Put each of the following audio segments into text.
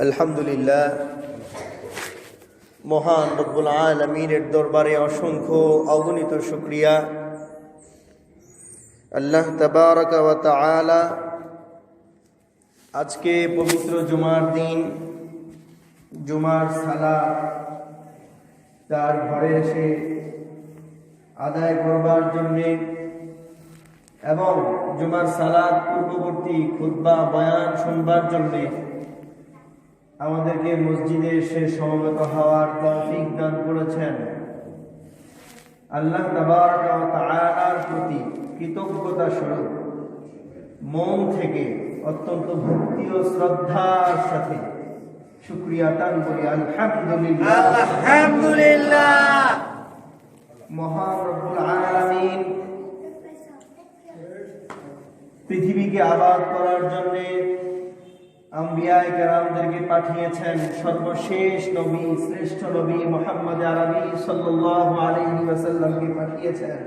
আলহামদুলিল্লাহ, মহান রব্বুল আলামিনের দরবারে অসংখ্য অগণিত শুকরিয়া। আল্লাহ তাবারাকা ওয়া তাআলা আজকে পবিত্র জুমার দিন, জুমার সালাত তার ঘরে এসে আদায় করবার জন্যে এবং জুমার সালাত পূর্ববর্তী খুতবা বয়ান শুনবার জন্যে আমাদেরকে মসজিদে এসে সমবেত হওয়ার তৌফিক দান করেছেন। আল্লাহ তাবারাকা ওয়া তাআলার প্রতি কৃতজ্ঞতা স্বরূপ মন থেকে অত্যন্ত ভক্তি ও শ্রদ্ধার সাথে শুকরিয়া দান করি। আলহামদুলিল্লাহ, আলহামদুলিল্লাহ। মহান রব্বুল আলামিন পৃথিবীকে আবাদ করার জন্য আম্বিয়ায়ে কেরামদেরকে পাঠিয়েছেন। সর্বশেষ নবী, শ্রেষ্ঠ নবী মুহাম্মদ আরবী সাল্লাল্লাহু আলাইহি ওয়াসাল্লামকে পাঠিয়েছেন।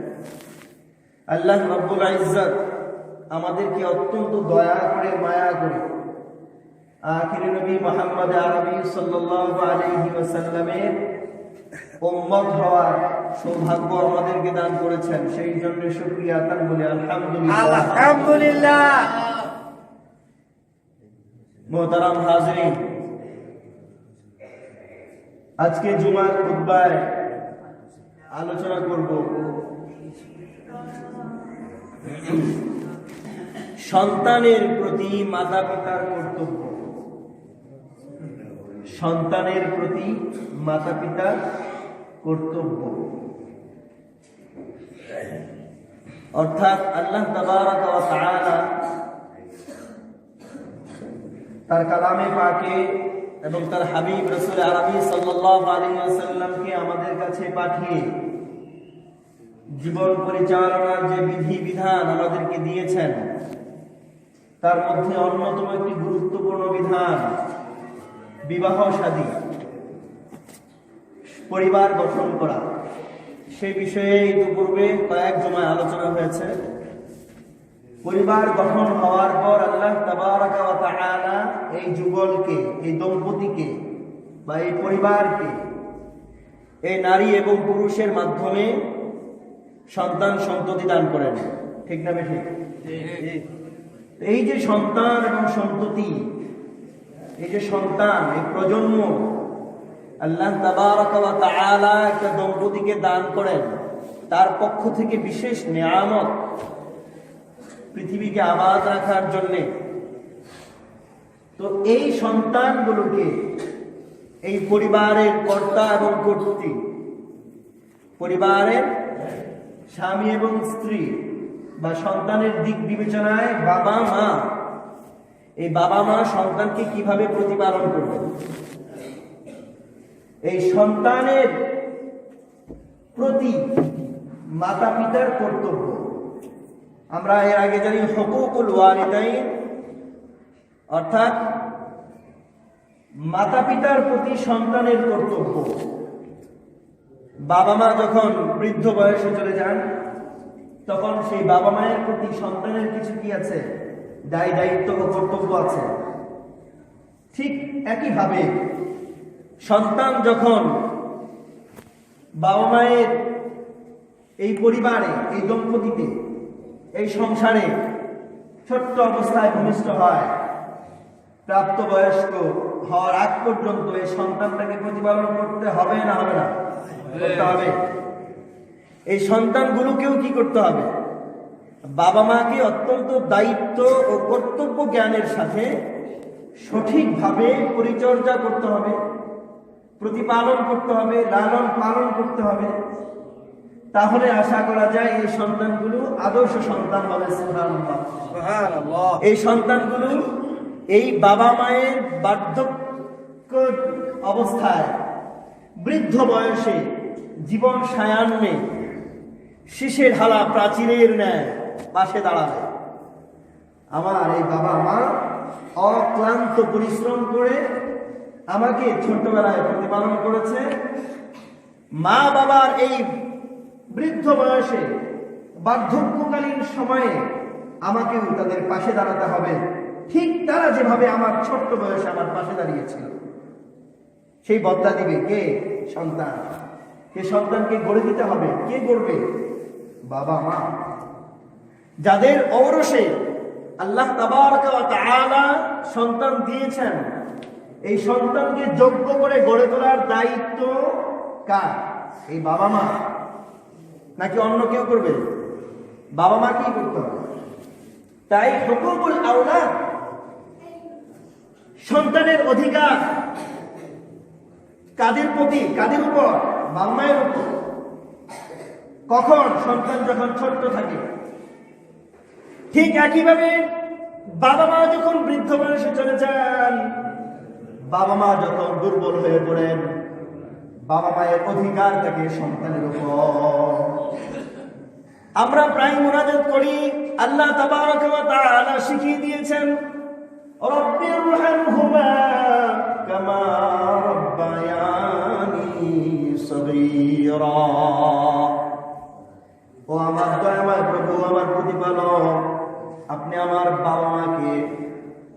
আল্লাহ রব্বুল ইজ্জত আমাদেরকে অত্যন্ত দয়া করে, মায়া করে আখির নবী মুহাম্মদ আরবী সাল্লাল্লাহু আলাইহি ওয়াসাল্লামের উম্মত হওয়ার সৌভাগ্য আমাদেরকে দান করেছেন। সেই জন্য শুকরিয়া তান বলি আলহামদুলিল্লাহ, আলহামদুলিল্লাহ। মোহতারাম হাজরিন, আজকে জুমার খুতবায় আলোচনা করব সন্তানের প্রতি মাতা পিতার কর্তব্য। সন্তানের প্রতি মাতা পিতার কর্তব্য অর্থাৎ আল্লাহ তাবারাকা ওয়া তাআলা তার কালামে পাকে এবং তার হাবিব রাসূল আরবী সাল্লাল্লাহু আলাইহি ওয়াসাল্লামকে আমাদের কাছে পাঠিয়ে জীবন পরিচালনার যে বিধি বিধান আমাদেরকে দিয়েছেন, তার মধ্যে অন্যতম একটি গুরুত্বপূর্ণ বিধান বিবাহ শাদী, পরিবার গঠন করা। সেই বিষয়ে ইতিপূর্বে কয়েক জমায় আলোচনা হয়েছে। পরিবার গঠন হওয়ার পর আল্লাহ তাবারাকা ওয়া তাআলা এই যুগলকে, এই দম্পতিকে বা এই পরিবারকে, এই নারী এবং পুরুষের মাধ্যমে সন্তান সন্ততি দান করেন। ঠিক না বেশি? এই যে সন্তান এবং সন্ততি, এই যে সন্তান, এই প্রজন্ম আল্লাহ তাবারাকা ওয়া তাআলা একটা দম্পতিকে দান করেন, তার পক্ষ থেকে বিশেষ নেয়ামত পৃথিবীকে আবাদ রাখার জন্য। তো এই সন্তানগুলোকে এই পরিবারের কর্তা এবং কর্ত্রী, পরিবারের স্বামী এবং স্ত্রী বা সন্তানের দিক বিবেচনায় বাবা মা, এই বাবা মা সন্তানকে কিভাবে প্রতিপালন করবে, এই সন্তানের প্রতি মাতা পিতার কর্তব্য। আমরা এর আগে জানি হুকুকুল ওয়ালিদাইন, অর্থাৎ মাতা পিতার প্রতি সন্তানের কর্তব্য। বাবা মা যখন বৃদ্ধ বয়সে চলে যান, তখন সেই বাবা মায়ের প্রতি সন্তানের কিছু কি আছে, দায় দায়িত্ব ও কর্তব্য আছে। ঠিক একইভাবে সন্তান যখন বাবা মায়ের এই পরিবারে, এই দম্পতিতে, এই সংসারে ছোট্ট অবস্থায় ভূমিষ্ঠ হয়, প্রাপ্তবয়স্ক হওয়ার আগ পর্যন্ত এই সন্তানটাকে প্রতিপালন করতে হবে না হবে না? করতে হবে। এই সন্তানগুলোকেও কি করতে হবে? বাবা মাকে অত্যন্ত দায়িত্ব ও কর্তব্য জ্ঞানের সাথে সঠিকভাবে পরিচর্যা করতে হবে, প্রতিপালন করতে হবে, লালন পালন করতে হবে। তাহলে আশা করা যায় এই সন্তানগুলো আদর্শ সন্তান হবে। সুবহানাল্লাহ। এই সন্তানগুলো এই বাবা মায়ের বার্ধক্য অবস্থায়, বৃদ্ধ বয়সে, জীবন সায়ান্নে শীষে ঢালা প্রাচীরের ন্যায় পাশে দাঁড়াবে। আমার এই বাবা মা অক্লান্ত পরিশ্রম করে আমাকে ছোটবেলায় প্রতিপালন করেছে। মা বাবার এই বৃদ্ধ বয়সে, বার্ধক্যকালীন সময়ে আমাকেও তাদের পাশে দাঁড়াতে হবে। ঠিক তারা যেভাবে আমার ছোট্ট বয়সে আমার পাশে দাঁড়িয়েছিল, সেই বদলা দিবে কে? সন্তান। সে সন্তানকে গড়ে দিতে হবে। কে গড়বে? বাবা মা, যাদের ঔরসে আল্লাহ তাবারক ওয়া তাআলা সন্তান দিয়েছেন। এই সন্তানকে যোগ্য করে গড়ে তোলার দায়িত্ব কার? এই বাবা মা, নাকি অন্য কেউ করবে? বাবা মা কি করতে হবে? তাই হুকুকুল আওলাদ, সন্তানের অধিকার কাদের প্রতি? কাদের উপর? বাবা মায়ের উপর। কখন? সন্তান যখন ছোট্ট থাকে। ঠিক একইভাবে বাবা মা যখন বৃদ্ধ বয়সে চলে যান, বাবা মা যখন দুর্বল হয়ে পড়েন, বাবা মায়ের অধিকার থাকে সন্তানের উপর। আমরা প্রায় মুনাজাত করি, আল্লাহ তাবারক ওয়া তাআলা শিখিয়ে দিয়েছেন, রব্বিরহামহুমা কামা রাব্বায়ানি সগীরা। ও আমার দয়াময় প্রভু, আমার প্রতিপালক, আপনি আমার বাবা মাকে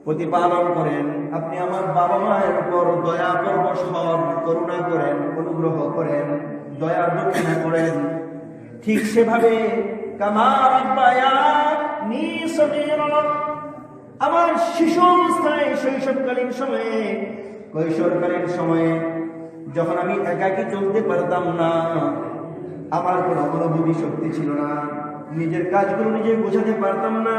প্রতিপালন করেন, আপনি আমার বাবা মায়ের উপর দয়া পরবশর করুণা করেন, অনুগ্রহ করেন, দয়া দক্ষিণা করেন। ঠিক সেভাবে কামা রাব্বায়ানি সগীরা, আমার শিশু অবস্থায়, শৈশবকালীন সময়ে, কৈশোরকালীন সময়ে যখন আমি একাকী চলতে পারতাম না, আমার কোনো অনুভূতি শক্তি ছিল না, নিজের কাজগুলো নিজে বোঝাতে পারতাম না,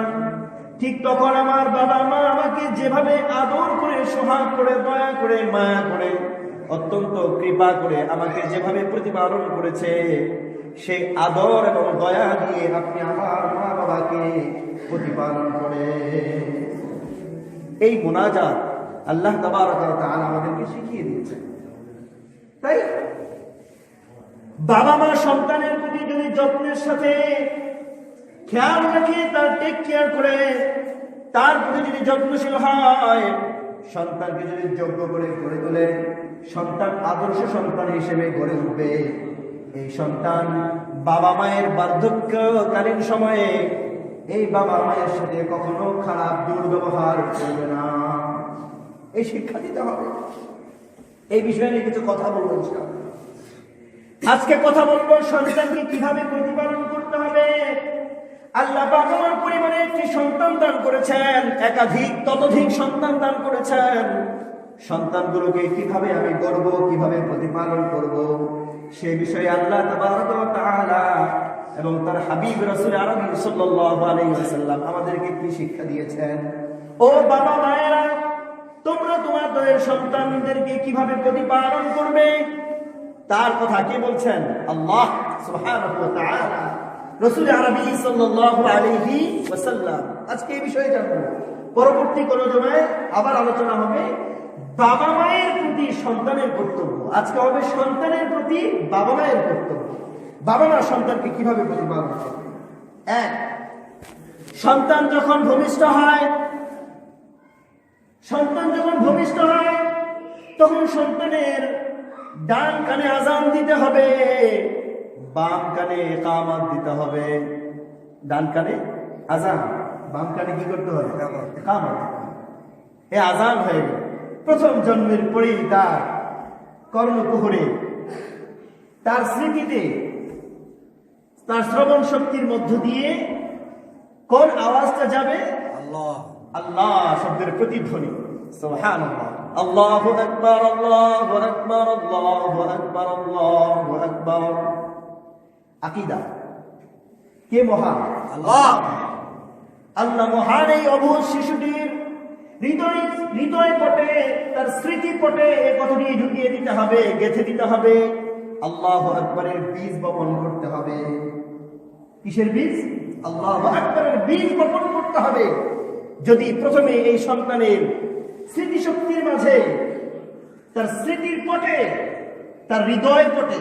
ঠিক তখন আমার বাবা মা আমাকে যেভাবে আদর করে, সোহাগ করে, দয়া করে, মায়া করে, অত্যন্ত কৃপা করে আমাকে যেভাবে প্রতিপালন করেছে, সেই আদর এবং দয়া দিয়ে আপনি আমার মা বাবাকে প্রতিপালন করে। এই মুনাজাত আল্লাহ তাবারক ওয়া তাআলা আমাদেরকে শিখিয়ে দিয়েছেন। তাই বাবা মা সন্তানের প্রতি যদি যত্নের সাথে খেয়াল রাখে, তার টেক কেয়ার করে, তার প্রতি যদি যত্নশীল হয়, সন্তানকে যদি যোগ্য করে গড়ে তোলে, সন্তান আদর্শ সন্তান হিসেবে গড়ে উঠবে। এই সন্তান বাবা মায়ের বার্ধক্যকালীন সময়ে এই বাবা মায়ের সাথে কখনো খারাপ দুর্ব্যবহার করবে না। এই শিক্ষা দিতে হবে। এই বিষয়ে নিয়ে কিছু কথা বলবো ইনশাআল্লাহ। আজকে কথা বলবো সন্তানকে কিভাবে প্রতিপালন করতে হবে। আল্লাহ পাক আমার পরিবারে একটি সন্তান দান করেছেন, একাধিক ততোধিক সন্তান দান করেছেন। সন্তানগুলোকে কিভাবে আমি গড়ব, কিভাবে প্রতিপালন করব, সে বিষয়ে আল্লাহ তাবারক ওয়া তাআলা এবং তার হাবিব রাসূল আরবি সাল্লাল্লাহু আলাইহি ওয়াসাল্লাম আমাদেরকে কি শিক্ষা দিয়েছেন। ও বাবা মায়েরা, তোমরা তোমাদের সন্তানদেরকে কিভাবে প্রতিপালন করবে, তার কথা কে বলছেন? আল্লাহ সুবহানাহু ওয়া তাআলা, রাসূল আরবি সাল্লাল্লাহু আলাইহি ওয়াসাল্লাম। আজকে এই বিষয়ে জানবো। পরবর্তী কোন জমায় আবার আলোচনা হবে বাবা মায়ের প্রতি সন্তানের কর্তব্য। আজকে হবে সন্তানের প্রতি বাবা মায়ের কর্তব্য। বাবা মা সন্তানকে কিভাবে প্রতিপালন করবে। এক, সন্তান যখন ভূমিষ্ঠ হয়, তখন সন্তানের ডান কানে আজান দিতে হবে, বাম কানে ইকামত দিতে হবে। ডান কানে আজান, বাম কানে কি করতে হবে? ইকামত। এই আজান হয়ে গেল। প্রথম জন্মের পরেই তার কর্ণকুহরে, তার স্মৃতিতে, তার শ্রবণ শক্তির মধ্য দিয়ে কোন আওয়াজটা যাবে? আল্লাহ। আল্লাহ শব্দের প্রতিধ্বনি। সুবহানাল্লাহ। আল্লাহু আকবার, আল্লাহু আকবার, আল্লাহু আকবার, আল্লাহু আকবার। আকীদা, কে মহান? আল্লাহ। আল্লাহ মহান। এই অবুঝ শিশুটির হৃদয় পটে, তার স্মৃতি পটে এই কথাটি ঢুকিয়ে দিতে হবে, গেঁথে দিতে হবে। আল্লাহু আকবারের বীজ বপন করতে হবে। কিসের বীজ? আল্লাহু আকবারের বীজ বপন করতে হবে। যদি প্রথমে এই সন্তানের স্মৃতিশক্তির মাঝে, তার স্মৃতির পটে, তার হৃদয় পটে,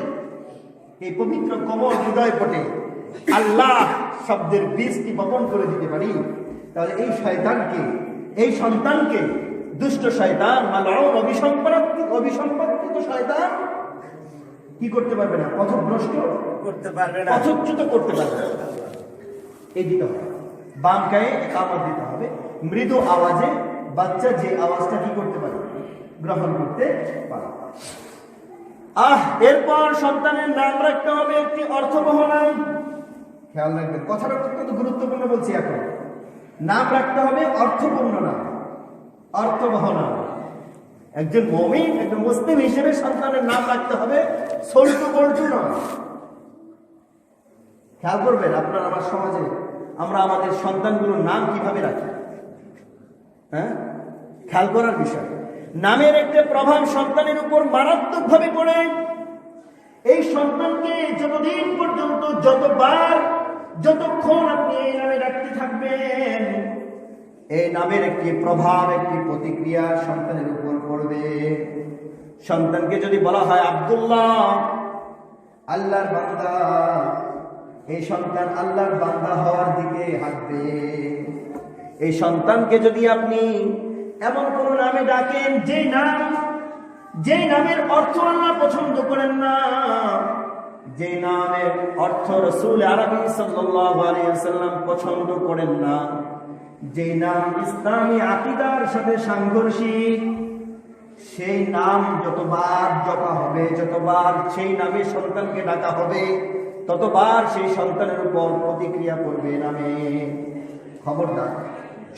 এই পবিত্র কোমল হৃদয় পটে আল্লাহ শব্দের বীজটি বপন করে দিতে পারি, তাহলে এই শয়তানকে, এই সন্তানকে দুষ্ট শয়তান, মালউন, অভিসম্পর্কিত শয়তান কি করতে পারবে না? পথভ্রষ্ট করতে পারবে না, পথচ্যুত করতে পারবে না। এই দিতে হবে। বাম গায়ে ইকামত দিতে হবে। মৃদু আওয়াজে বাচ্চা যে আওয়াজটা কি করতে পারে, গ্রহণ করতে পারে। এরপর সন্তানের নাম রাখতে হবে একটি অর্থবহ নাম। খেয়াল রাখবেন, কথাটা অত্যন্ত গুরুত্বপূর্ণ বলছি। এখন নাম রাখতে হবে অর্থপূর্ণ নাম, অর্থবহ নাম। একজন মুমিন, একজন মুসলিম হিসেবে সন্তানের নাম রাখতে হবে সল্টু বল্টু নয়। খেয়াল করবেন, আপনার আমার সমাজে আমরা আমাদের সন্তানগুলোর নাম কিভাবে রাখি, হ্যাঁ, খেয়াল করার বিষয়। নামের একটা প্রভাব সন্তানের উপর মারাত্মকভাবে পড়ে। এই সন্তানকে যতদিন পর্যন্ত, যতক্ষণ আপনি এই নামে রাখতে থাকবেন, এই নামের একটি প্রভাব, একটি প্রতিক্রিয়া সন্তানের উপর পড়বে। সন্তানকে যদি বলা হয় আব্দুল্লাহ, আল্লাহর বান্দা, এই সন্তান আল্লাহর বান্দা হওয়ার দিকে হাঁটবে। এই সন্তানকে যদি আপনি এমন কোন নামে ডাকেন যে নামের অর্থ আল্লাহ পছন্দ করেন না, যে নামের অর্থ রাসূল আরবি সাল্লাল্লাহু আলাইহি ওয়াসাল্লাম পছন্দ করেন না, যে নাম ইসলামী আকীদার সাথে সাংঘর্ষিক, সেই নাম যতবার জপা হবে, যতবার সেই নামে সন্তানকে ডাকা হবে, ততবার সেই সন্তানের উপর প্রতিক্রিয়া করবে নামে। খবরদার,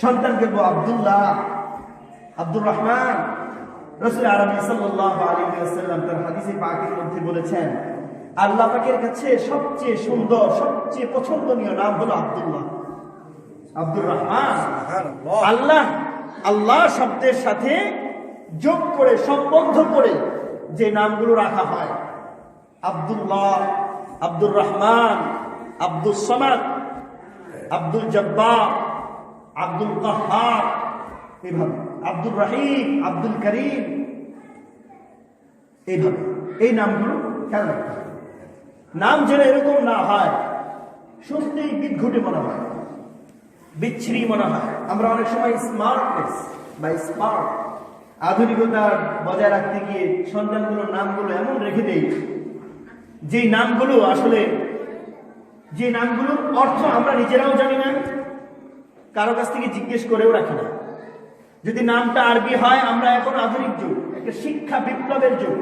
সন্তানকে বলবো আব্দুল্লাহ, আব্দুর রহমান। রাসূল আরবি সাল্লাল্লাহু আলাইহি ওয়াসাল্লাম তার হাদিসে পাকের মধ্যে বলেছেন, আল্লাহ পাকের কাছে সবচেয়ে সুন্দর, সবচেয়ে পছন্দনীয় নাম হলো আব্দুল্লাহ, আব্দুর রহমান। আল্লাহ শব্দের সাথে যোগ করে, সম্বন্ধ করে যে নামগুলো রাখা হয়, আব্দুল্লাহ, আব্দুর রহমান, আব্দুল সামাদ, আব্দুল জব্বার, আব্দুল কাহ্হার, এইভাবে আব্দুর রহিম, আব্দুল করিম, এইভাবে এই নামগুলো খেয়াল রাখতে হবে। নাম যেন এরকম না হয় শুনতেই বিদঘুটে মনে হয়, বিচ্ছিরি মনে হয়। আমরা অনেক সময় স্মার্টনেস বা স্মার্ট আধুনিকতা বজায় রাখতে গিয়ে সন্তানগুলোর নামগুলো এমন রেখে দেই, যে নামগুলোর অর্থ আমরা নিজেরাও জানি না, কারো কাছ থেকে জিজ্ঞেস করেও রাখি না। যদি নামটা আরবি হয়, আমরা এখন আধুনিক যুগ, একটা শিক্ষা বিপ্লবের যুগ।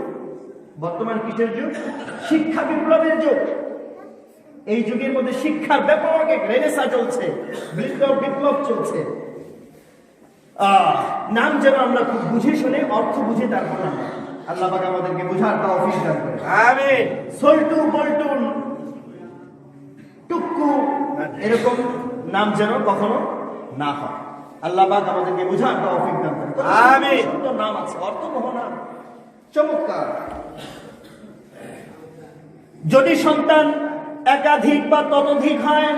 বর্তমান কিসের যুগ? শিক্ষা বিপ্লবের যুগ। এই যুগের মধ্যে শিক্ষার ব্যাপক এক রেনেসা চলছে, বিপ্লব চলছে। নাম যেন আমরা খুব বুঝে শুনে, অর্থ বুঝে তারপর নাম। আল্লাহ পাক আমাদেরকে বুঝার তৌফিক দান করেন। আমিন। সল্টু বল্টু টুক্কু এরকম নাম যেন কখনো না হয়। আল্লাহ পাক আমাদেরকে বুঝার তৌফিক দান করেন। আমিন। সুন্দর নাম আছে, অর্থবহ নাম, চমৎকার। যদি সন্তান একাধিক বা ততোধিক হয়,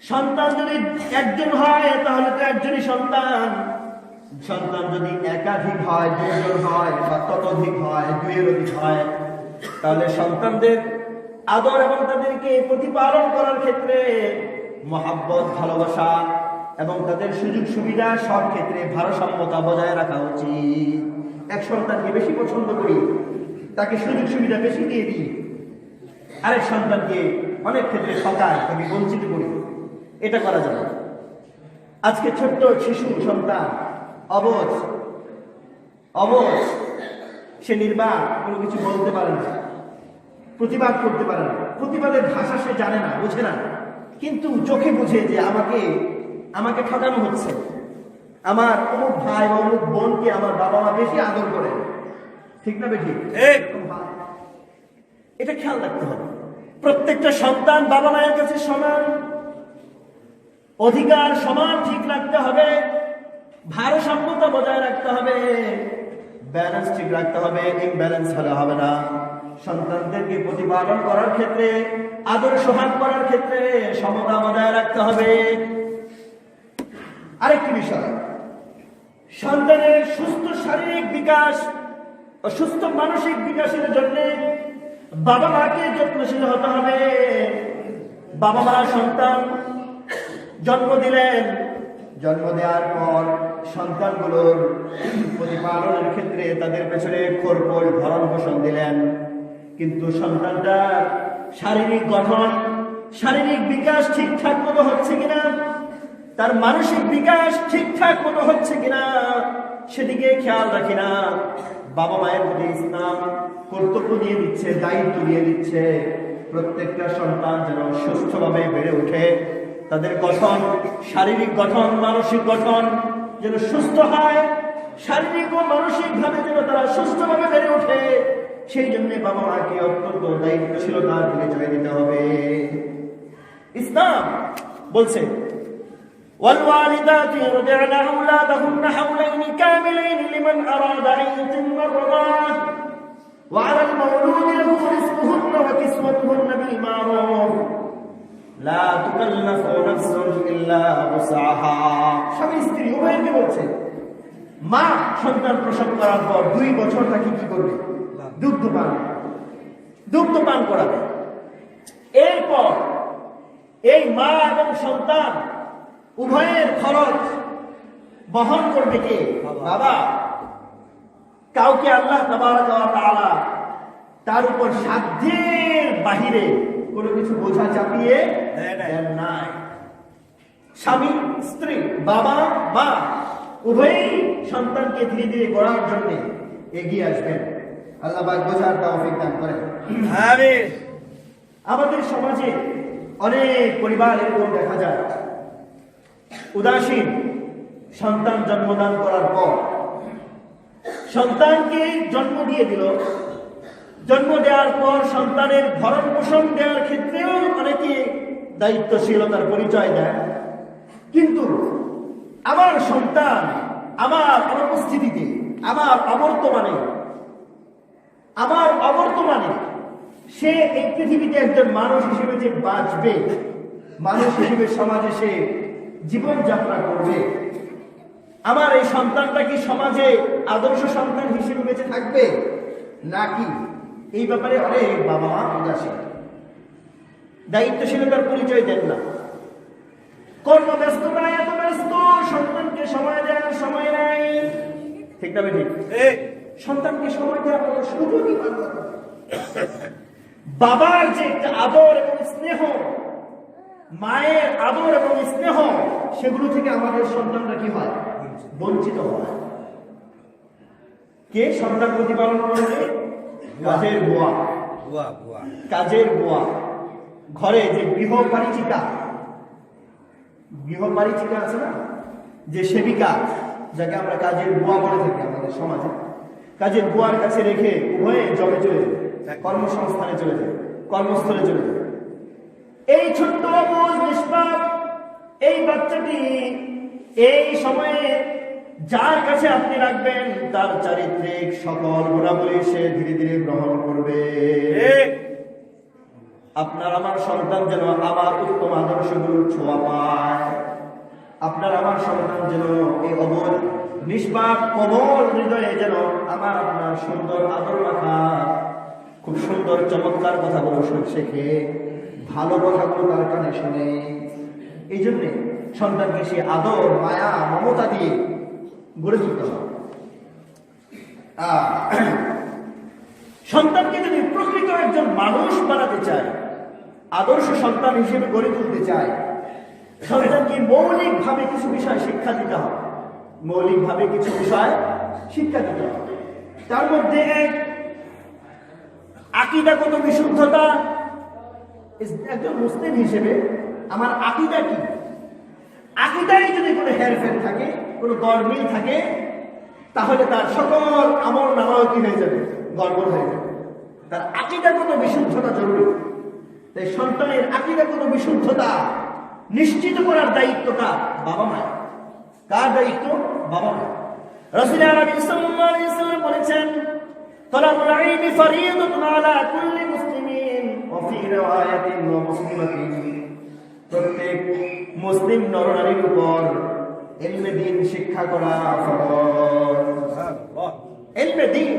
সন্তান যদি একজন হয় তাহলে তো একজনই সন্তান। সন্তান যদি একাধিক হয়, দুজন হয় বা ততোধিক হয়, দুইয়ের অধিক হয়, তাহলে সন্তানদের আদর এবং তাদেরকে প্রতিপালন করার ক্ষেত্রে মহাব্বত, ভালোবাসা এবং তাদের সুযোগ সুবিধা সব ক্ষেত্রে ভারসাম্যতা বজায় রাখা উচিত। এক সন্তানকে বেশি পছন্দ করি, তাকে সুযোগ সুবিধা বেশি দিয়ে দিই, আরেক সন্তানকে অনেক ক্ষেত্রে ঠকাই, তাকে বঞ্চিত করি, এটা করা যাবে। আজকে ছোট্ট শিশু সন্তান অবশ, সে নির্বাক, কোনো কিছু বলতে পারে না, প্রতিবাদ করতে পারে না, প্রতিবাদের ভাষা সে জানে না, বোঝে না, কিন্তু চোখে বুঝে যে আমাকে ঠকানো হচ্ছে, আমার অমুক ভাই বা অমুক বোনকে আমার বাবা মা বেশি আদর করে, ঠিক না বেশি? এটা খেয়াল রাখতে হবে। প্রত্যেকটা সন্তান বাবা মায়ের কাছে সমান, অধিকার সমান ঠিক রাখতে হবে, ভারসাম্যতা বজায় রাখতে হবে, ব্যালেন্স ঠিক রাখতে হবে, ইমব্যালেন্স হলে হবে না। সন্তানদেরকে প্রতিপালন করার ক্ষেত্রে, আদর সোহাগ করার ক্ষেত্রে সমতা বজায় রাখতে হবে। আরেকটি বিষয়, সন্তানের সুস্থ শারীরিক বিকাশ ও সুস্থ মানসিক বিকাশের জন্য বাবা মাকে যত্নশীল হতে হবে। বাবা মা সন্তান জন্ম দিলেন, জন্ম দেওয়ার পর সন্তানগুলোর প্রতিপালনের ক্ষেত্রে তাদের পেছনে খোরপোশ ভরণ পোষণ দিলেন, কিন্তু সন্তানটার শারীরিক গঠন, শারীরিক বিকাশ ঠিকঠাক মতো হচ্ছে কিনা, তার মানসিক বিকাশ ঠিকঠাক মতো হচ্ছে কিনা সেদিকে খেয়াল রাখি না। বাবা মায়ের প্রতি ইসলাম কর্তব্য দিয়ে দিচ্ছে, দায়িত্ব দিয়ে দিচ্ছে, প্রত্যেকটা সন্তান যেন সুস্থভাবে বেড়ে ওঠে, তাদের গঠন, শারীরিক গঠন, মানসিক গঠন যেন সুস্থ হয়, শারীরিক ও মানসিক ভাবে যেন তারা সুস্থভাবে বেড়ে ওঠে, সেই জন্য বাবা মাকে অত্যন্ত দায়িত্বশীলতার পরিচয় দিতে হবে। ইসলাম বলছে والوالدات يرضعن أولادهن حولين كاملين لمن أراد أن يتم الرضاعة وعلى المولود له رزقهن وكسوتهن بالمعروف لا تكلف نفس إلا وسعها। স্বামী স্ত্রী উভয়কে বলছে, মা সন্তান প্রসব করার পর 2 বছর তাকে কি করবে? দুগ্ধ পান করাবে। এরপর এই মা এবং সন্তান উভয়ের খরচ বহন করবে কে? বাবা। কাউকে আল্লাহ তাবারক ওয়া তাআলা তার উপর সাধ্যের বাহিরে কোনো কিছু বোঝা চাপিয়ে দেন নাই। স্বামী স্ত্রী, বাবা মা উভয়ই সন্তানকে ধীরে ধীরে গড়ার জন্য এগিয়ে আসবেন। আল্লাহ পাক বোঝার তৌফিক দান করেন। আমিন। আমাদের সমাজে অনেক পরিবার এরকম দেখা যায়, উদাসীন। সন্তান জন্মদান করার পর সন্তানকে জন্ম দিয়ে দিল, জন্ম দেওয়ার পর সন্তানের ভরণ পোষণ দেওয়ার ক্ষেত্রেও অনেকে দায়িত্বশীলতার পরিচয় দেয়, কিন্তু আমার সন্তান আমার অনুপস্থিতিতে, আমার অবর্তমানে সে এই পৃথিবীতে একজন মানুষ হিসেবে যে বাঁচবে, মানুষ হিসেবে সমাজে সে জীবনযাত্রা করবে, আমার এই সন্তানটা কি সমাজে আদর্শ সন্তান হিসেবে বেঁচে থাকবে নাকি? এই ব্যাপারে অনেক বাবা মা উদাসীন, দায়িত্বশীলতার পরিচয় দেন না। কর্মব্যস্ততায় এত ব্যস্ত, সন্তানকে সময় দেওয়ার সময় নাই। ঠিক না ঠিক? সন্তানকে সময় দেওয়ার কোনো সুযোগই পান না। বাবার যে একটা আদর এবং স্নেহ, মায়ের আদর এবং স্নেহ, সেগুলো থেকে আমাদের সন্তানরা কি হয়? বঞ্চিত হয়। কে সন্তান প্রতিপালন করবে? কাজের বুয়া। কাজের বুয়া, ঘরে যে গৃহপরিচিকা আছে না, যে সেবিকা, যাকে আমরা কাজের বুয়া বলে থাকি আমাদের সমাজে, কাজের বুয়ার কাছে রেখে উভয়ে জবে চলে যায়, কর্মসংস্থানে চলে যায়, কর্মস্থলে চলে যায়। এই ছোট্ট অবুঝ নিষ্পাপ এই বাচ্চাটি এই সময়ে যার কাছে আপনি রাখবেন, তার চারিত্রিক সকল গুণাবলী সে ধীরে ধীরে গ্রহণ করবে। আপনার আমার সন্তান যেন আমার উত্তম আদর্শগুলোর ছোঁয়া পায়, আপনার আমার সন্তান যেন এই অবুঝ নিষ্পাপ কোমল হৃদয়ে যেন আমার আপনার সুন্দর আদর রাখা, খুব সুন্দর চমৎকার কথাগুলো শেখে, ভালো কথাগুলো তার কানে শুনে। এই জন্যে সন্তানকে সে আদর, মায়া, মমতা দিয়ে গড়ে তুলতে হবে। সন্তানকে যদি প্রকৃত একজন মানুষ বানাতে চায়, আদর্শ সন্তান হিসেবে গড়ে তুলতে চায়, সন্তানকে মৌলিকভাবে কিছু বিষয় শিক্ষা দিতে হবে। মৌলিকভাবে কিছু বিষয় শিক্ষা দিতে হবে। তার মধ্যে এক, আকীদাগত বিশুদ্ধতা। একজন মুসলিম হিসেবে আমার আকীদা কি? আকীদায় যদি কোনো হেরফের থাকে, কোনো গড়মিল থাকে, তাহলে তার সকল আমল নামাও কি হয়ে যাবে? গড়বড় হয়ে যাবে। তার আকীদাগত বিশুদ্ধতা জরুরি। তাই সন্তানের আকীদাগত বিশুদ্ধতা নিশ্চিত করার দায়িত্বটা বাবা মা। কার দায়িত্ব? বাবা মা। রাসূল আরবি সাল্লাল্লাহু আলাইহি ওয়াসাল্লাম বলেছেন, তালাবুল ইলমি ফরিয়াদাতুন আলা কুল্লি মুসলিমিন ওয়া ফি রিওয়ায়াতিন ওয়া মুসলিমাতিন। প্রত্যেক মুসলিম নরনারীর উপর ইলমে দ্বীন শিক্ষা করা ফরজ। ইলমে দ্বীন,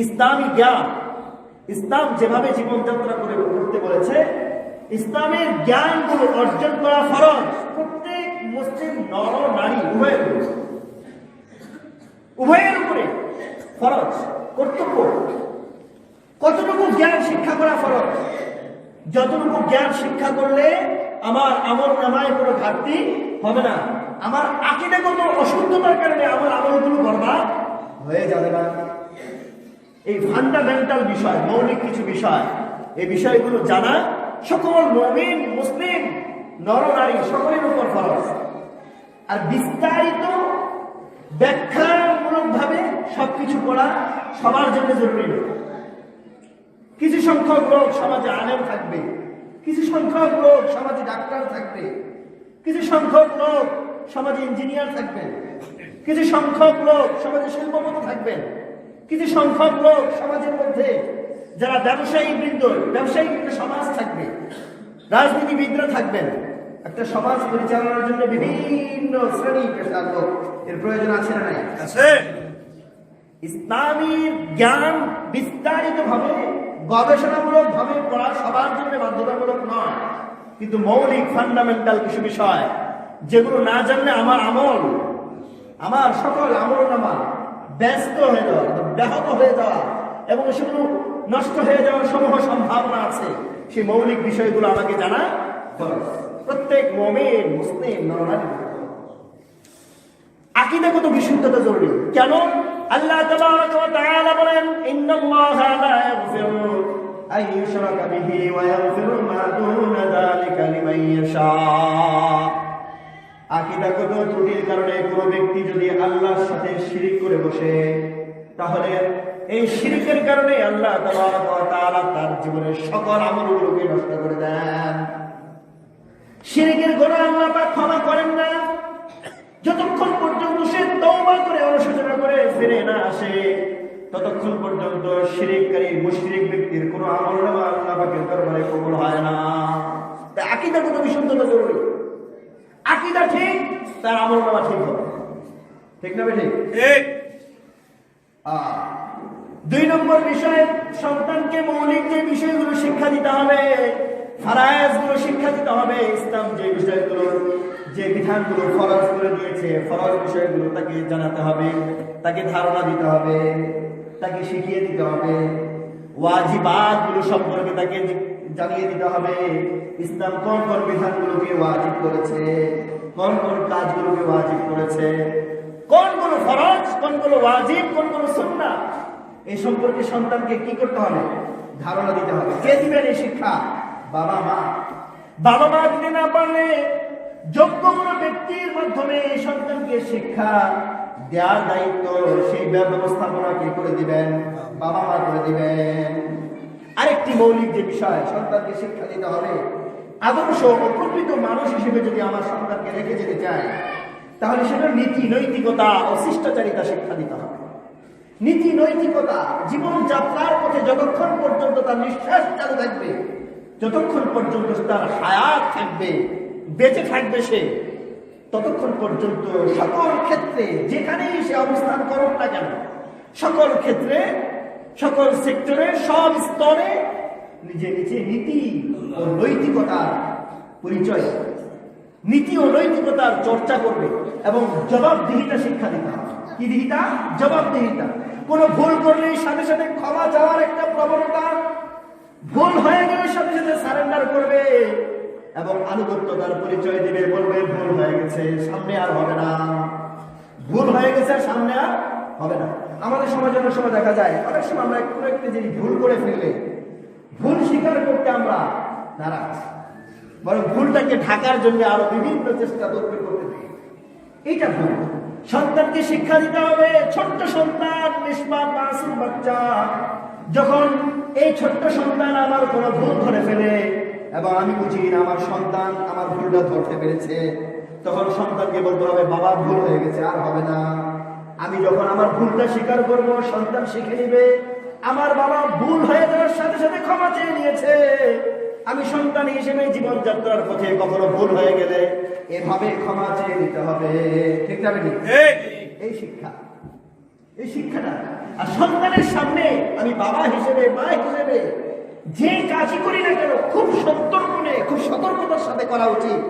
ইসলামী জ্ঞান, ইসলাম যেভাবে জীবনযাত্রা করতে বলেছে, ইসলামের জ্ঞানগুলো অর্জন করা ফরজ। প্রত্যেক মুসলিম নর নারী উভয়ের উপরে ফরজ, কর্তব্য। কতটুকু জ্ঞান শিক্ষা করা ফরজ? যতটুকু জ্ঞান শিক্ষা করলে আমার আমল নামায় কোনো ঘাটতি হবে না। আমার আকীদাগত অশুদ্ধতার কারণে আমার আমলগুলো বরবাদ হয়ে যাবে না। এই ফান্ডামেন্টাল বিষয়, মৌলিক কিছু বিষয়, এই বিষয়গুলো জানা সকল মুমিন মুসলিম নর নারী সকলের উপর ফরজ। আর বিস্তারিত ব্যাখ্যামূলক ভাবে সবকিছু পড়া সবার জন্য জরুরি নয়। কিছু সংখ্যক লোক সমাজে আলেম থাকবে, কিছু সংখ্যক লোক সমাজে ডাক্তার থাকবে, কিছু সংখ্যক লোক সমাজে ইঞ্জিনিয়ার থাকবেন, কিছু সংখ্যক লোক সমাজে শিল্পপতি থাকবেন, কিছু সংখ্যক লোক সমাজের মধ্যে যারা ব্যবসায়ী বৃন্দ, ব্যবসায়িক একটা সমাজ থাকবে, রাজনীতিবিদরা থাকবেন। একটা সমাজ পরিচালনার জন্য বিভিন্ন শ্রেণী পেশার লোক এর প্রয়োজন আছে না নাই? আছে। ইসলামী জ্ঞান বিস্তারিত ভাবে গবেষণামূলক ভাবে পড়া সবার জন্য বাধ্যতামূলক নয়, কিন্তু মৌলিক ফান্ডামেন্টাল কিছু বিষয় যেগুলো না জানলে আমার আমল, আমার সকল আমল নামা ব্যস্ত হয়ে যাওয়া, ব্যাহত হয়ে যাওয়া এবং সেগুলো নষ্ট হয়ে যাওয়ার সমূহ সম্ভাবনা আছে। সেই মৌলিক বিষয়গুলো আমাকে জানা দরকার। প্রত্যেক মুমিন মুসলিম নরনারী আকীদাগত বিশুদ্ধতা জরুরি। কেন? আল্লাহ তাবারাকা ওয়া তাআলা বলেন, ইন্নাল্লাহা লা ইয়াগফিরু আন ইউশরাকা বিহি ওয়া ইয়াগফিরু মা দুনা যালিকা লিমান ইয়াশা। আকীদাগত ত্রুটির কারণে কোনো ব্যক্তি যদি আল্লাহর সাথে শিরিক করে বসে, তাহলে এই শিরিকের কারণে আল্লাহ তাবারাকা ওয়া তাআলা তার জীবনের সকল আমলগুলোকে নষ্ট করে দেন। শিরিকের গুনাহ আল্লাহ পাক ক্ষমা করেন না যতক্ষণ পর্যন্ত সে তওবা করে অনুশোচনা করে ফিরে না আসে, ততক্ষণ পর্যন্ত শিরিককারী মুশরিক ব্যক্তির কোনো আমলনামা আল্লাহ পাকের দরবারে কবুল হয় না। তাই আকীদাগত বিশুদ্ধতা জরুরি। আকীদা ঠিক, তার আমলনামা ঠিক হবে। ঠিক না বেঠিক? ঠিক। 2 নম্বর বিষয়, সন্তানকে মৌলিক যে বিষয়গুলো শিক্ষা দিতে হবে, ফরজগুলো শিক্ষা দিতে হবে। ইসলাম যে বিষয়গুলো, যে বিধানগুলো ফরজ করে দিয়েছে, ফরজ বিষয়গুলো তাকে জানাতে হবে, তাকে ধারণা দিতে হবে, তাকে শিখিয়ে দিতে হবে। ওয়াজিবাতগুলো সম্পর্কে তাকে জানিয়ে দিতে হবে। ইসলাম কোন কোন বিধানগুলোকে ওয়াজিব করেছে, কোন কোন কাজগুলোকে ওয়াজিব করেছে, কোনগুলো ফরজ, কোনগুলো ওয়াজিব, কোনগুলো সুন্নাহ, এই সম্পর্কে সন্তানকে কি করতে হবে? ধারণা দিতে হবে। কে দিবেন এই শিক্ষা? বাবা মা। বাবা মা দিতে না পারলে যোগ্য কোনো ব্যক্তির মাধ্যমে এই সন্তানকে শিক্ষা দেওয়ার দায়িত্ব, সেই ব্যবস্থাপনা কে করে দিবেন? বাবা মা করে দিবেন। আরেকটি মৌলিক যে বিষয়, সন্তানকে শিক্ষা দিতে হবে, আদর্শ ও প্রকৃত মানুষ হিসেবে যদি আমার সন্তানকে রেখে যেতে চায়, তাহলে সেটা নীতি নৈতিকতা ও শিষ্টাচারিতা শিক্ষা দিতে হবে। নীতি নৈতিকতা জীবনযাত্রার পথে যতক্ষণ পর্যন্ত তার নিঃশ্বাস চালু থাকবে, যতক্ষণ পর্যন্ত তার হায়াত থাকবে, বেঁচে থাকবে সে, ততক্ষণ পর্যন্ত সকল ক্ষেত্রে যেখানেই সে অবস্থান করুক না কেন, সকল ক্ষেত্রে, সকল সেক্টরে, সব স্তরে নিজে নিজে নীতি ও নৈতিকতার পরিচয়, নীতি ও নৈতিকতার চর্চা করবে এবং জবাবদিহিতা শিক্ষা দিতে হবে। কি দিহিতা? জবাবদিহিতা। কোনো ভুল করলেই সাথে সাথে ক্ষমা চাওয়ার একটা প্রবণতা, ভুল হয়ে গেলে সাথে সাথে সারেন্ডার করবে এবং আনুগত্যতার পরিচয় দিবে, বলবে ভুল হয়ে গেছে, সামনে আর হবে না, ভুল হয়ে গেছে, সামনে আর হবে না। আমাদের সমাজে অনেক সময় দেখা যায়, অনেক সময় আমরা কোনো একটা জিনিস ভুল করে ফেললে ভুল স্বীকার করতে আমরা নারাজ, বরং ভুলটাকে ঢাকার জন্য আরো বিভিন্ন চেষ্টা করতে থাকি। এইটা ভুল। সন্তানকে শিক্ষা দিতে হবে। ছোট্ট সন্তান, নিষ্পাপ মাসুম বাচ্চা, যখন এই ছোট্ট সন্তান আমার কোনো ভুল ধরে ফেলে এবং আমি বুঝি না আমার সন্তান আমার ভুলটা ধরতে পেরেছে, তখন সন্তানকে বলতে হবে, বাবা ভুল হয়ে গেছে, আর হবে না। আমি যখন আমার ভুলটা স্বীকার করব, সন্তান শিখে নিবে আমার বাবা ভুল হয়ে যাওয়ার সাথে সাথে ক্ষমা চেয়ে নিয়েছে। আমি সন্তান হিসেবে জীবনযাত্রার পথে কখনো ভুল হয়ে গেলে এভাবে ক্ষমা চেয়ে নিতে হবে। ঠিক না? এই শিক্ষা, এই শিক্ষাটা। আর সন্তানের সামনে আমি বাবা হিসেবে, মা হিসেবে যে কাজই করি না কেন খুব সতর্কনে, খুব সতর্কতার সাথে করা উচিত।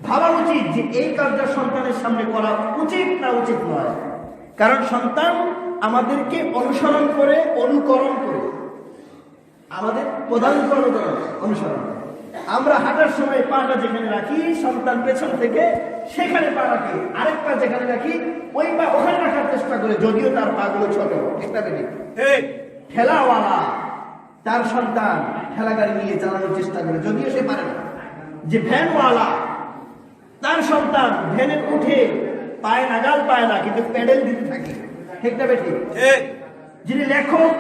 ভাবা উচিত যে এই কাজটা সন্তানের সামনে করা উচিত না উচিত নয়। কারণ সন্তান আমাদেরকে অনুসরণ করে, অনুকরণ করে, আমাদের প্রধান অনুসরণ। আমরা হাঁটার সময় পাটা যেখানে রাখি, সন্তান পেছন থেকে সেখানে পা রাখে, আরেক পা যেখানে রাখি ওই পা ওখানে রাখার চেষ্টা করে, যদিও তার পা গুলো ছোট। একটা বেটি ঠেলাওয়ালা, তার সন্তান ঠেলা গাড়ি নিয়ে চালানোর চেষ্টা করে, যদিও সে পারে না। যে ভ্যানওয়ালা, তার সন্তান ভ্যানে উঠে পায়ে নাগাল পায় না, কিন্তু প্যাডেল দিতে থাকে। ঠিক না বেটি? যিনি লেখক,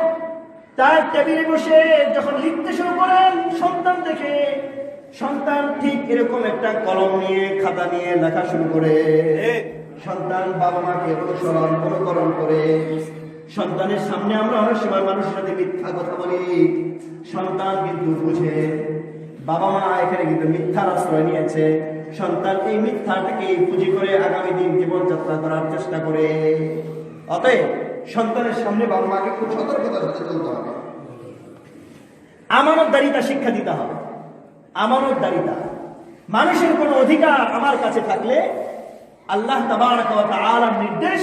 তার টেবিলে বসে যখন লিখতে শুরু করেন, সন্তান দেখে সন্তান ঠিক এরকম একটা কলম নিয়ে খাতা নিয়ে লেখা শুরু করে। সন্তান বাবা মাকে অনুকরণ করে। সন্তানের সামনে আমরা অনেক সময় মানুষের সাথে মিথ্যা কথা বলি, সন্তান কিন্তু বুঝে বাবা মা এখানে কিন্তু মিথ্যার আশ্রয় নিয়েছে। সন্তান এই মিথ্যাটাকে পুঁজি করে আগামী দিন জীবনযাত্রা করার চেষ্টা করে। অতএব সন্তানের সামনে বাবা মাকে খুব সতর্কতার সাথে চলতে হবে। আমানতদারিতা শিক্ষা দিতে হবে। আমানতদারিতা, মানুষের কোনো অধিকার আমার কাছে থাকলে আল্লাহ তাবারাক ওয়া তাআলার নির্দেশ,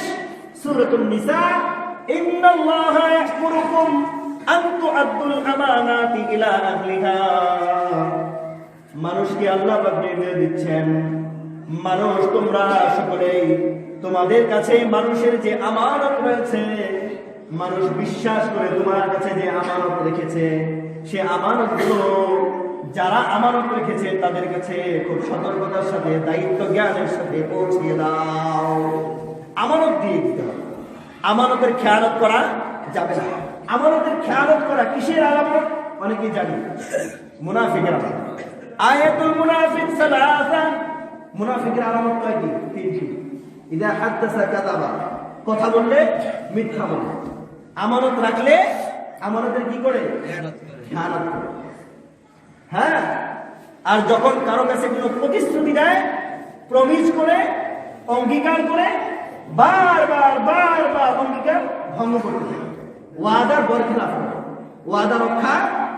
সূরাতুন নিসা, ইন্নাল্লাহা ইয়া'মুরুকুম আন তু'আদ্দুল আমানাতি ইলা আহলিহা। মানুষকে আল্লাহ পাক নির্দেশ দিচ্ছেন, মানুষ তোমরা সকলেই তোমাদের কাছে মানুষের যে আমানত রয়েছে, মানুষ বিশ্বাস করে তোমার কাছে যে আমানত রেখেছে, সে আমানতগুলো যারা আমানত রেখেছে তাদের কাছে খুব সতর্কতার সাথে, দায়িত্ব জ্ঞানের সাথে পৌঁছিয়ে দাও। আমানত দিয়ে দিতে হবে। আমানতের খেয়ানত করা যাবে না। আমানতের খেয়ানত করা কিসের আলামত? অনেকেই জানি, মুনাফিকের আলামত। আয়াতুল মুনাফিক সালাসা, মুনাফিকের আলামত কয়টি? তিনটি। ইদা হাদাসা কাযাবা, কথা বললে মিথ্যা বলে। আমানত রাখলে আমানতের কি করে? খেয়ানত করে। হ্যাঁ, আর যখন কারো কাছে কোনো প্রতিশ্রুতি দেয়, প্রমিস করে, অঙ্গীকার করে, বারবার অঙ্গীকার ভঙ্গ করতে থাকে, ওয়াদার বরখিলাফ করে, ওয়াদা রক্ষা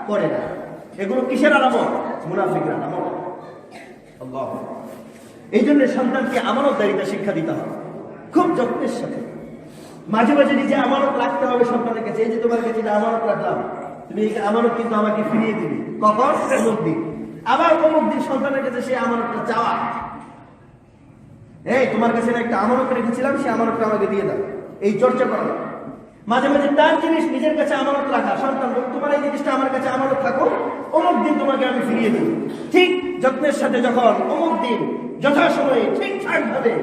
করে না। এগুলো কিসের আলামত? মুনাফিকের আলামত। আল্লাহ। এই জন্য সন্তানকে আমানতদারিতা শিক্ষা দিতে হবে খুব যত্নের সাথে। মাঝে মাঝে নিজে আমানত রাখতে হবে সন্তানের কাছে। এই যে তোমার কাছে আমানত রাখলাম, তুমি এই আমানত কিন্তু আমাকে ফিরিয়ে দিবে। কখন? অমুক দিন। আবার অমুক দিন সন্তানের কাছে সেই আমানতটা চাওয়া, এই তোমার কাছে একটা আমানত রেখেছিলাম, সেই আমানতটা আমাকে দিয়ে দাও। এই চর্চা করা। মাঝে মাঝে তার জিনিস নিজের কাছে আমানত রাখা। সন্তান, তোমার এই জিনিসটা আমার কাছে আমানত থাকো, অমুক দিন তোমাকে আমি ফিরিয়ে দিই। ঠিক যত্নের সাথে যখন অমুক দিন যথাসময়ে ঠিকঠাক ভাবে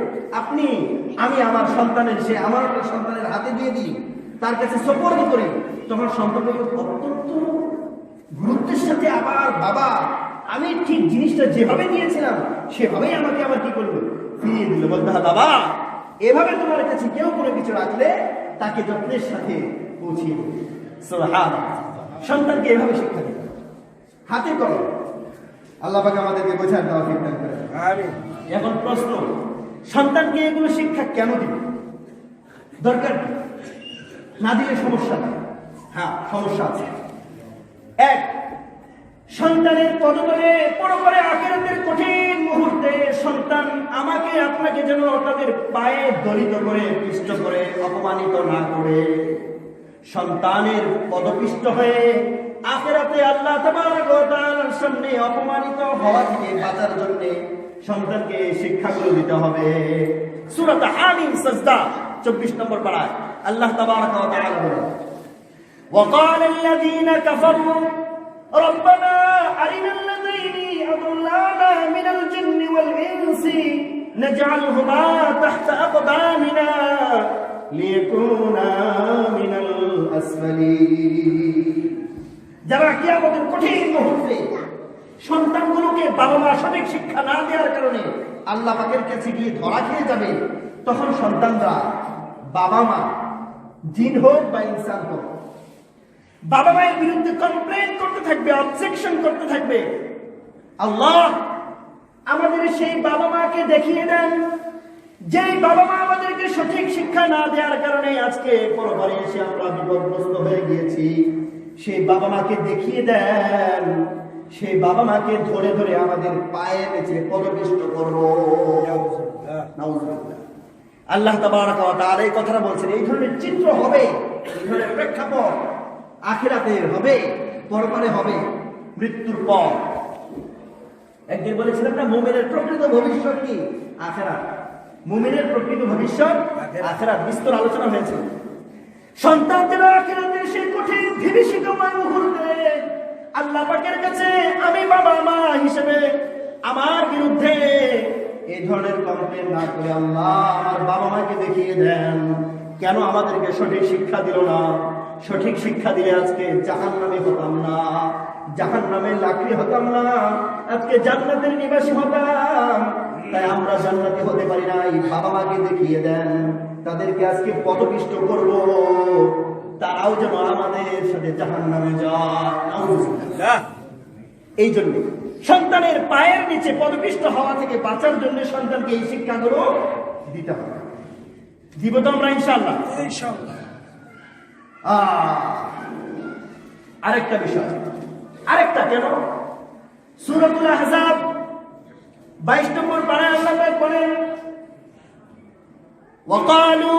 আমি আমার সন্তানের সে আমানতটা সন্তানের হাতে দিয়ে দিই, তার কাছে সুপর্দ করি, তখন সন্তান অত্যন্ত গুরুত্বের সাথে আবার বাবা আমি ঠিক জিনিসটা যেভাবে নিয়েছিলাম সেভাবেই আমাকে আবার কি করবে? ফিরিয়ে দিল। বলতে হয় বাবা এভাবে তোমার কাছে কেউ কোনো কিছু রাখলে তাকে যত্নের সাথে পৌঁছিয়ে দেবে। সুবহানাল্লাহ। সন্তানকে এভাবে শিক্ষা দিতে হবে, হাতে করো। আল্লাহ পাক আমাদেরকে বোঝার তৌফিক দান করেন। আমিন। এখন প্রশ্ন, সন্তানকে এগুলো শিক্ষা কেন দিবে? দরকার কি? না দিলে সমস্যা নেই। হ্যাঁ, সমস্যা আছে। এক, সন্তানের পদতলে পরপরে আখিরাতের কঠিন মুহূর্তে সন্তান আমাকে আপনাকে যেন তাদের পায়ে দলিত করে, পিষ্ট করে, অপমানিত না করে, সন্তানের পদপিষ্ট হয়ে আখিরাতে আল্লাহ তাবারক ওয়া তাআলার সামনে অপমানিত হওয়া থেকে বাঁচার জন্য সন্তানকে শিক্ষাগুলো দিতে হবে। সূরা হামিম সাজদা 24 নম্বর পারায় আল্লাহ তাবারক ওয়া তাআলা বলেন, وقال الذين كفروا ربنا أرنا الذين أضلانا من الجن والإنس نجعلهما تحت أقدامنا ليكونا من الأسفلين। যারা কিয়ামতের কঠিন মুহূর্তে সন্তানগুলোকে বাবা মা সঠিক শিক্ষা না দেওয়ার কারণে আল্লাহ পাকের কাছে গিয়ে ধরা খেয়ে যাবে, তখন সন্তানরা বাবা মা জিন হোক বা ইনসান হোক বাবা মায়ের বিরুদ্ধে কমপ্লেন করতে থাকবে, অবজেকশন করতে থাকবে। আল্লাহ আমাদের সেই বাবা মাকে দেখিয়ে দেন যেই বাবা মা আমাদেরকে সঠিক শিক্ষা না দেওয়ার কারণে আজকে পরবারে এসে আমরা বিপদগ্রস্ত হয়ে গিয়েছি। সেই বাবা মাকে দেখিয়ে দেন, সেই বাবা মাকে ধরে ধরে আমাদের পায়ে বেঁচে পদপিষ্ট করবো। আল্লাহ তাবারক ওয়া তাআলা এই কথাটা বলছেন। এই ধরনের চিত্র হবে, এই ধরনের প্রেক্ষাপট আখিরাতে হবে, পরপারে হবে, মৃত্যুর পর। একদিন বলেছিলাম না, মুমিনের প্রকৃত ভবিষ্যৎ কি? আখিরাত। মুমিনের প্রকৃত ভবিষ্যৎ আখিরাত। বিস্তর আলোচনা হয়েছে। সন্তান যেন আখিরাতের সেই কঠিন বিভীষিকাময় মুহূর্তে আল্লাহ পাকের কাছে আমি বাবা মা হিসেবে আমার বিরুদ্ধে এই ধরনের কমপ্লেন না করে, আল্লাহ আমার বাবা মাকে দেখিয়ে দেন কেন আমাদেরকে সঠিক শিক্ষা দিল না। সঠিক শিক্ষা দিলে আজকে জাহান্নামে হতাম না, জাহান্নামের লাকড়ি হতাম না, আজকে জান্নাতের নিবাসী হতাম। তাই আমরা জান্নাতি হতে পারি না। এই বাবা মাকে দেখিয়ে দেন, তাদেরকে আজকে পদপিষ্ট করব, তারাও যেন আমাদের সাথে জাহান্নামে যায়। এই জন্য সন্তানের পায়ের নিচে পদপিষ্ট হওয়া থেকে বাঁচার জন্য সন্তানকে এই শিক্ষাগুলো দিতে হবে। দিব তো আমরা ইনশাআল্লাহ। আরেকটা বিষয়, আরেকটা কেন, সূরাতুল আহজাব 22 নম্বর পারায় আল্লাহ পাক বলেন, ওয়াকালু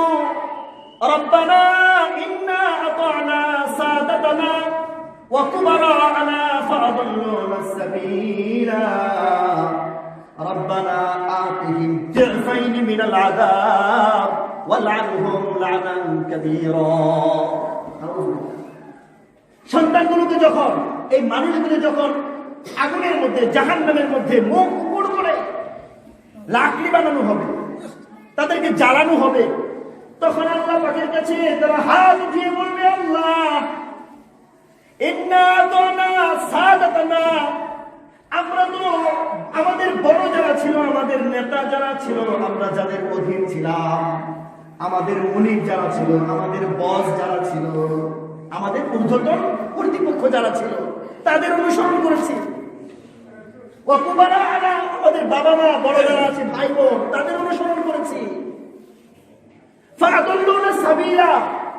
রব্বানা ইন্না আতা'না সাদাতানা ওয়া কুবারা'না ফাআদাল্লুনা আস-সাবিলা রব্বানা আতিহিম দি'ফাইনি মিনাল আযাব ওয়াল'আনহুম লা'নান কাবীরা। সন্তানগুলোকে যখন, এই মানুষগুলো যখন আগুনের মধ্যে, জাহান্নামের মধ্যে মুখ উপর করে লাকড়ি বানানো হবে, তাদেরকে জ্বালানো হবে, তখন আল্লাহ পাকের কাছে তারা হাত উঠিয়ে বলবে, আল্লাহ ইন্না আতা'না সাদাতানা, আমরা তো আমাদের বড় যারা ছিল, আমাদের নেতা যারা ছিল, আমরা যাদের অধীন ছিলাম, আমাদের মুনিব যারা ছিল, আমাদের বস যারা ছিল, আমাদের ঊর্ধ্বতন কর্তৃপক্ষ যারা ছিল, তাদের অনুসরণ করেছি। আমাদের বাবা মা, বড় যারা আছে, ভাই বোন, তাদের অনুসরণ করেছি। ফাআদাল্লুনা সাবিলা,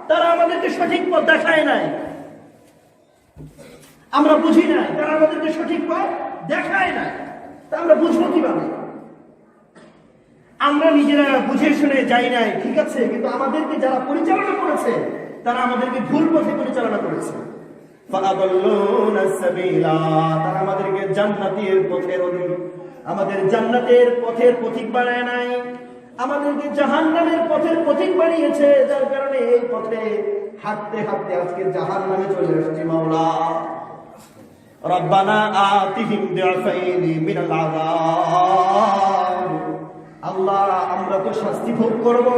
তারা আমাদেরকে সঠিক পথ দেখায় নাই, আমরা বুঝি নাই, তারা আমাদেরকে সঠিক পথ দেখায় নাই, তা আমরা বুঝবো কিভাবে? আমরা নিজেরা বুঝে শুনে যাই নাই, ঠিক আছে, কিন্তু আমাদেরকে যারা পরিচালনা করেছে তারা আমাদেরকে ভুল পথে পরিচালনা করেছে। ফাআদাল্লুনা সাবিলা, তারা আমাদেরকে জান্নাতের পথের অধীন, আমাদের জান্নাতের পথের পথিক বানায় নাই, আমাদেরকে জাহান্নামের পথের পথিক বানিয়েছে, যার কারণে এই পথে হাঁটতে হাঁটতে আজকে জাহান্নামে চলে আসছি। মাওলা রব্বানা আতিহিম দি'ফাইনি মিনাল আযাব, আল্লাহ আমরা তো শাস্তি ভোগ করব,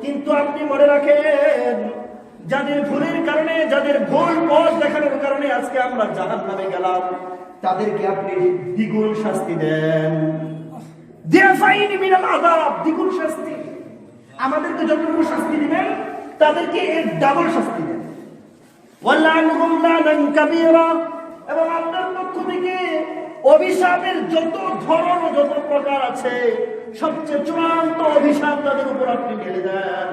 কিন্তু আপনি মনে রাখেন যাদের ভুলের কারণে, যাদের ভুল পথ দেখানোর কারণে আজকে আমরা জাহান্নামে গেলাম, তাদেরকে আপনি দ্বিগুণ শাস্তি দেন। দি'ফাইনি মিনাল আযাব, দ্বিগুণ শাস্তি। আমাদেরকে যতটুকু শাস্তি দিবেন তাদেরকে এর ডাবল শাস্তি দেন। ওয়ালআনহুম লা'নান কাবীরা, এবং আপনার পক্ষ থেকে অভিশাপের যত ধরন, যত প্রকার আছে, সবচেয়ে চূড়ান্ত অভিশাপ তাদের উপর আপনি ঢেলে দেন।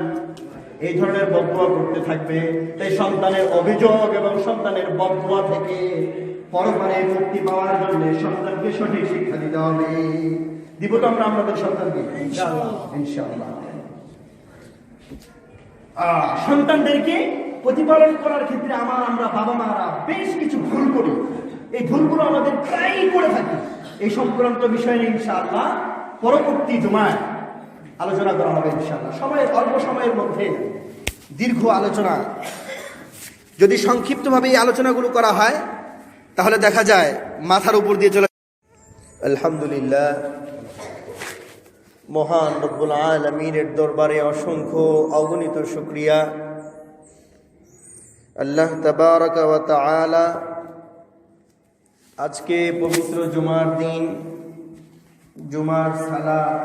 এই ধরনের বদদুয়া করতে থাকবে। তাই সন্তানের অভিযোগ এবং সন্তানের বদদুয়া থেকে পরকালে মুক্তি পাওয়ার জন্য সন্তানকে সঠিক শিক্ষা দিতে হবে। দিব তো আমরা আমাদের সন্তানকে ইনশাআল্লাহ, ইনশাআল্লাহ। সন্তানদেরকে প্রতিপালন করার ক্ষেত্রে আমরা বাবা মারা বেশ কিছু ভুল করি। এই ভুলগুলো আমাদের প্রায়ই করে থাকি। এই সংক্রান্ত বিষয় নিয়ে ইনশাআল্লাহ পরবর্তী জুমায় আলোচনা করা হবে ইনশাআল্লাহ। অল্প সময়ের মধ্যে দীর্ঘ আলোচনা, যদি সংক্ষিপ্তভাবে এই আলোচনাগুলো করা হয় তাহলে দেখা যায় মাথার উপর দিয়ে চলে। আলহামদুলিল্লাহ, মহান রব্বুল আলামিনের দরবারে অসংখ্য অগণিত শুকরিয়া। আল্লাহ তাবারাকা ওয়া তাআলা আজকে পবিত্র জুমার দিন, জুমার সালাত